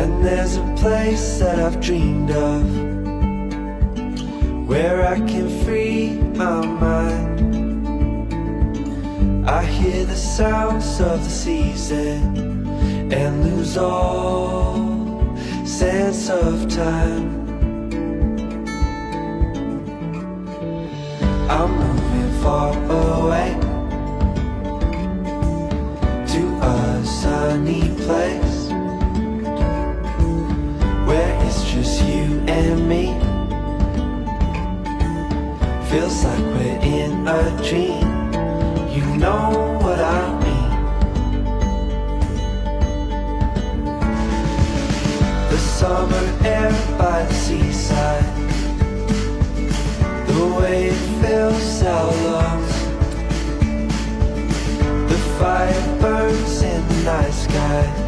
And there's a place that I've dreamed of, where I can free my mind. I hear the sounds of the season and lose all sense of time. I'm moving far away to a sunny place where it's just you and me. Feels like we're in a dream. You know what I mean. The summer air by the seaside, the way it fills our lungs, the fire burns in the night sky.